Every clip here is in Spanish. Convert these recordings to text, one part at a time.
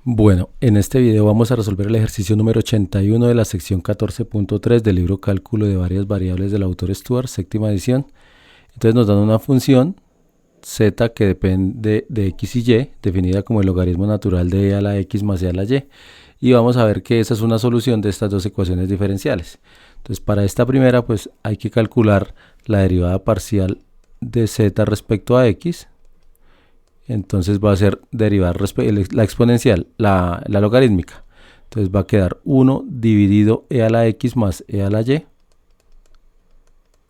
Bueno, en este video vamos a resolver el ejercicio número 81 de la sección 14.3 del libro Cálculo de varias variables del autor Stuart, séptima edición. Entonces nos dan una función z que depende de x y y, definida como el logaritmo natural de e a la x más e a la y. Y vamos a ver que esa es una solución de estas dos ecuaciones diferenciales. Entonces para esta primera pues hay que calcular la derivada parcial de z respecto a x. Entonces va a ser derivar la exponencial, la logarítmica. Entonces va a quedar 1 dividido e a la x más e a la y.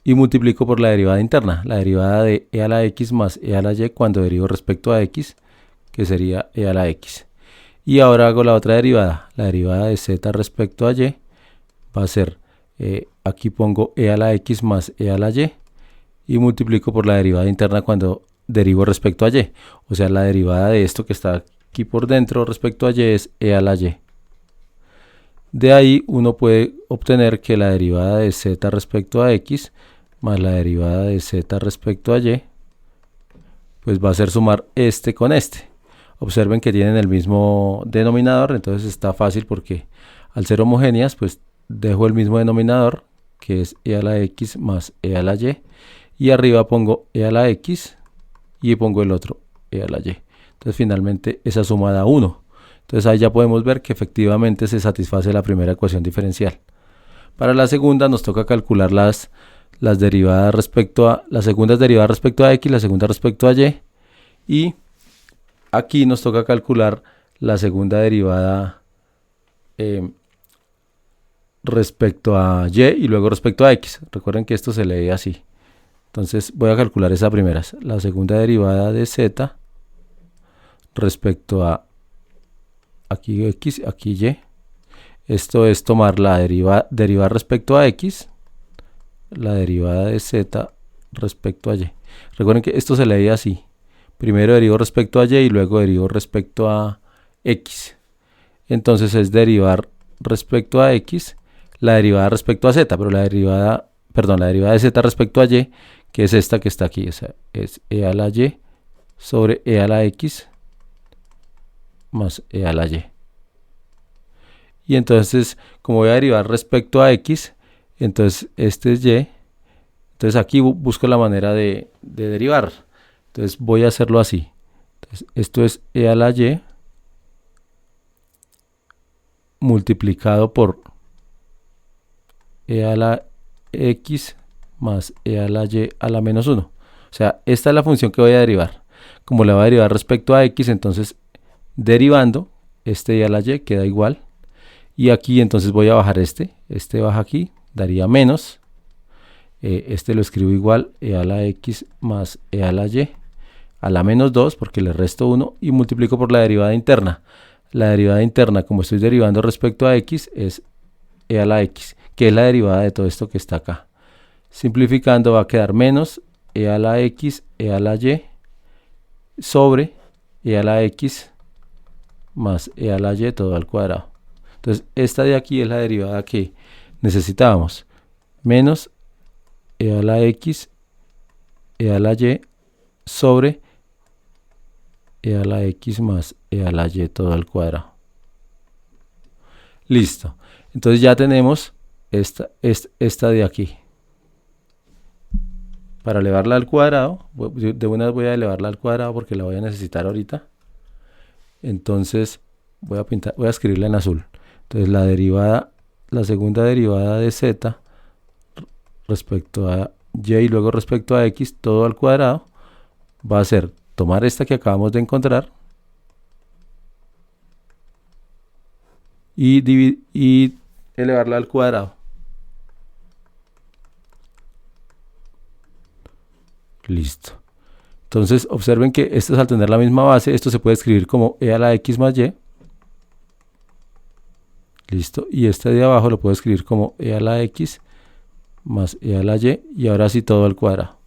Y multiplico por la derivada interna, la derivada de e a la x más e a la y cuando derivo respecto a x, que sería e a la x. Y ahora hago la otra derivada, la derivada de z respecto a y, va a ser, aquí pongo e a la x más e a la y multiplico por la derivada interna cuando derivo respecto a y. O sea, la derivada de esto que está aquí por dentro respecto a y es e a la y. De ahí uno puede obtener que la derivada de z respecto a x más la derivada de z respecto a y, pues va a ser sumar este con este. Observen que tienen el mismo denominador, entonces está fácil porque al ser homogéneas, pues dejo el mismo denominador, que es e a la x más e a la y arriba pongo e a la x y pongo el otro e a la y. Entonces finalmente esa suma da 1. Entonces ahí ya podemos ver que efectivamente se satisface la primera ecuación diferencial. Para la segunda nos toca calcular las derivadas respecto a, la segunda es derivada respecto a x, la segunda respecto a y. Y aquí nos toca calcular la segunda derivada respecto a y luego respecto a x. Recuerden que esto se lee así. Entonces voy a calcular esa primera, la segunda derivada de z respecto a aquí x, aquí y. Esto es tomar la derivada respecto a x, la derivada de z respecto a y. Recuerden que esto se lee así. Primero derivo respecto a y luego derivo respecto a x. Entonces es derivar respecto a x, la derivada respecto a z, pero la derivada de z respecto a y, que es esta que está aquí, o sea, es e a la y sobre e a la x más e a la y. Y entonces, como voy a derivar respecto a x, entonces este es y. Entonces aquí busco la manera de derivar. Entonces voy a hacerlo así. Entonces, esto es e a la y multiplicado por e a la x más e a la y a la menos 1. O sea, esta es la función que voy a derivar. Como la voy a derivar respecto a x, entonces derivando, este e a la y queda igual. Y aquí entonces voy a bajar este baja aquí, daría menos. Este lo escribo igual, e a la x más e a la y a la menos 2, porque le resto 1, y multiplico por la derivada interna. La derivada interna, como estoy derivando respecto a x, es e a la x, que es la derivada de todo esto que está acá. Simplificando va a quedar menos e a la x, e a la y, sobre e a la x más e a la y todo al cuadrado. Entonces esta de aquí es la derivada que necesitábamos. Menos e a la x, e a la y, sobre e a la x más e a la y todo al cuadrado. Listo. Entonces ya tenemos esta de aquí. Para elevarla al cuadrado, de una vez voy a elevarla al cuadrado porque la voy a necesitar ahorita. Entonces voy a escribirla en azul. Entonces la segunda derivada de z respecto a y luego respecto a x todo al cuadrado va a ser tomar esta que acabamos de encontrar y elevarla al cuadrado. Listo. Entonces observen que esto, al tener la misma base, esto se puede escribir como e a la x más y. Listo. Y este de abajo lo puedo escribir como e a la x más e a la y. Y ahora sí todo al cuadrado.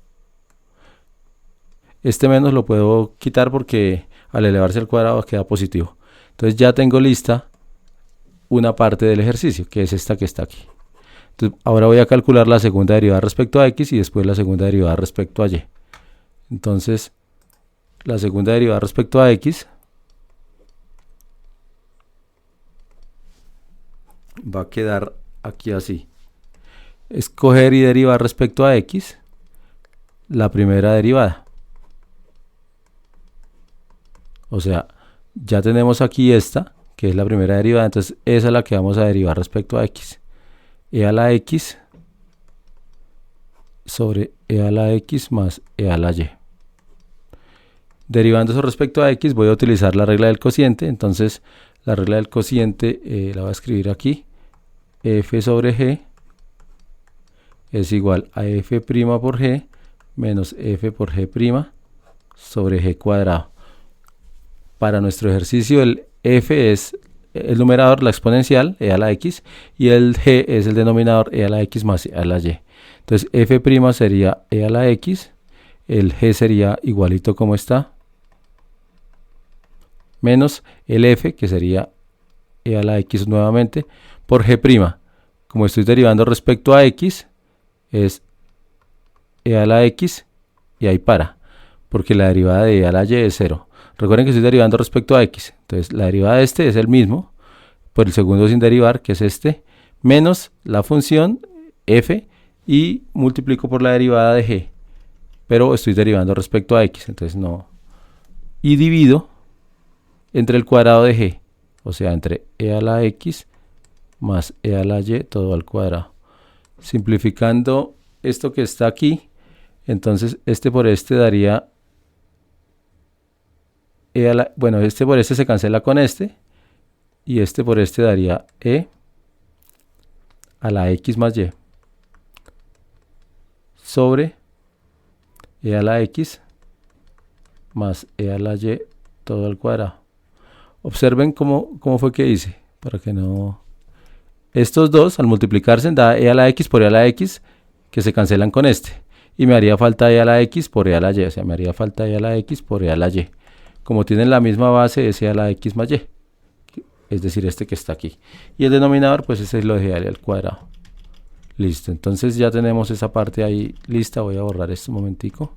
Este menos lo puedo quitar porque al elevarse al cuadrado queda positivo. Entonces ya tengo lista una parte del ejercicio, que es esta que está aquí. Entonces ahora voy a calcular la segunda derivada respecto a x y después la segunda derivada respecto a y. Entonces la segunda derivada respecto a x va a quedar aquí así. Escoger y derivar respecto a x la primera derivada. O sea, ya tenemos aquí esta, que es la primera derivada, entonces esa es la que vamos a derivar respecto a x. E a la x sobre e a la x más e a la y. Derivando eso respecto a x voy a utilizar la regla del cociente, entonces la regla del cociente la voy a escribir aquí. F sobre g es igual a f' por g menos f por g' sobre g cuadrado. Para nuestro ejercicio el f es el numerador, la exponencial, e a la x, y el g es el denominador, e a la x más e a la y. Entonces f' sería e a la x, el g sería igualito como está, menos el f, que sería e a la x nuevamente, por g'. Como estoy derivando respecto a x, es e a la x, y ahí para, porque la derivada de e a la y es 0. Recuerden que estoy derivando respecto a x, entonces la derivada de este es el mismo, por el segundo sin derivar, que es este, menos la función f, y multiplico por la derivada de g, pero estoy derivando respecto a x, entonces no, y divido entre el cuadrado de g, o sea, entre e a la x más e a la y todo al cuadrado. Simplificando esto que está aquí, entonces este por este daría e a la, bueno, este por este se cancela con este, y este por este daría e a la x más y sobre e a la x más e a la y todo al cuadrado. Observen cómo fue que hice, para que no... Estos dos al multiplicarse da e a la x por e a la x, que se cancelan con este, y me haría falta e a la x por e a la y, o sea, me haría falta e a la x por e a la y. Como tienen la misma base, es e a la x más y, es decir, este que está aquí. Y el denominador, pues ese lo dejé al cuadrado. Listo, entonces ya tenemos esa parte ahí lista. Voy a borrar esto un momentico.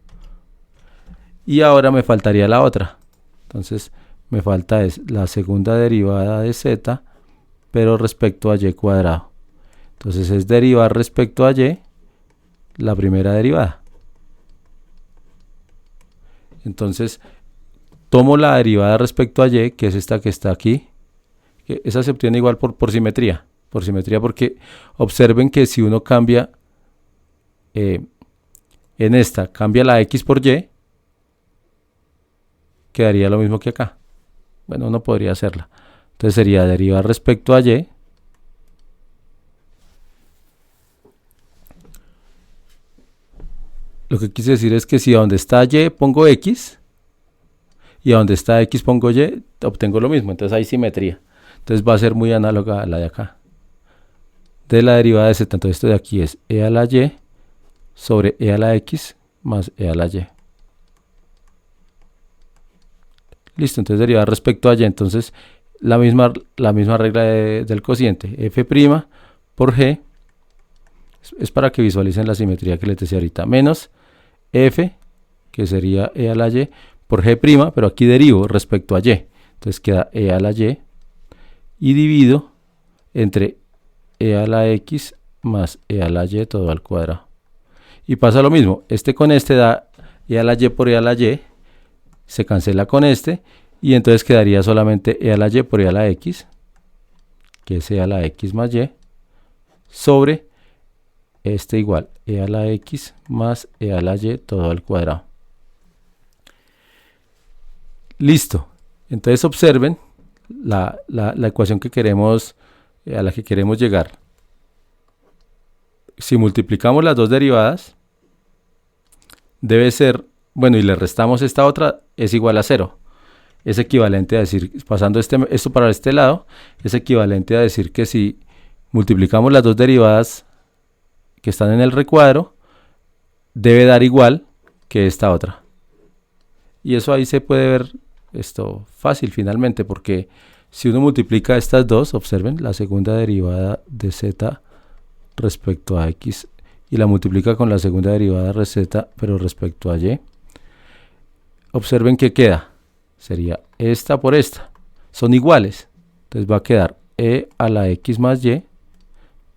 Y ahora me faltaría la otra. Entonces me falta es la segunda derivada de z, pero respecto a y cuadrado. Entonces es derivar respecto a y la primera derivada. Entonces tomo la derivada respecto a y, que es esta que está aquí. Que esa se obtiene igual por simetría. Por simetría, porque observen que si uno cambia en esta, cambia la x por y, quedaría lo mismo que acá. Bueno, uno podría hacerla. Entonces sería derivar respecto a y lo que quise decir es que si a donde está y pongo x y a donde está x pongo y, obtengo lo mismo. Entonces hay simetría. Entonces va a ser muy análoga a la de acá. De la derivada de z, entonces esto de aquí es e a la y sobre e a la x más e a la y. Listo, entonces derivar respecto a y, entonces la misma regla del cociente, f' por g, es para que visualicen la simetría que les decía ahorita, menos f, que sería e a la y, por g', pero aquí derivo respecto a y, entonces queda e a la y divido entre e a la x más e a la y todo al cuadrado. Y pasa lo mismo, este con este da e a la y por e a la y, se cancela con este, y entonces quedaría solamente e a la y por e a la x, que es e a la x más y, sobre este igual e a la x más e a la y todo al cuadrado. Listo, entonces observen la ecuación que queremos, a la que queremos llegar. Si multiplicamos las dos derivadas, debe ser, bueno, y le restamos esta otra, es igual a 0. Es equivalente a decir, pasando esto para este lado, es equivalente a decir que si multiplicamos las dos derivadas que están en el recuadro, debe dar igual que esta otra. Y eso ahí se puede ver esto fácil finalmente, porque si uno multiplica estas dos, observen la segunda derivada de z respecto a x y la multiplica con la segunda derivada de z pero respecto a y, observen que queda, sería esta por esta, son iguales, entonces va a quedar e a la x más y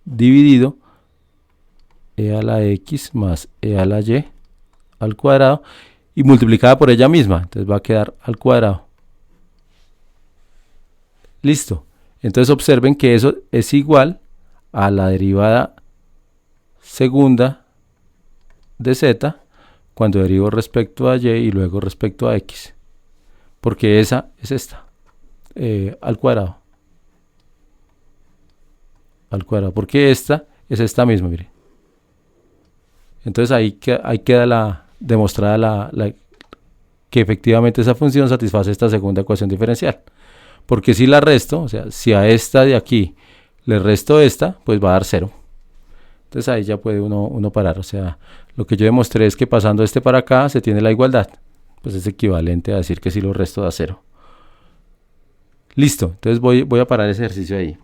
dividido e a la x más e a la y al cuadrado y multiplicada por ella misma. Entonces va a quedar al cuadrado. Listo. Entonces observen que eso es igual a la derivada segunda de z cuando derivo respecto a y y luego respecto a x. Porque esa es esta. Al cuadrado. Al cuadrado. Porque esta es esta misma, mire. Entonces ahí queda demostrada que efectivamente esa función satisface esta segunda ecuación diferencial. Porque si la resto, o sea, si a esta de aquí le resto esta, pues va a dar 0. Entonces ahí ya puede uno parar. O sea, lo que yo demostré es que pasando este para acá se tiene la igualdad. Pues es equivalente a decir que si lo resto da 0. Listo, entonces voy a parar ese ejercicio ahí.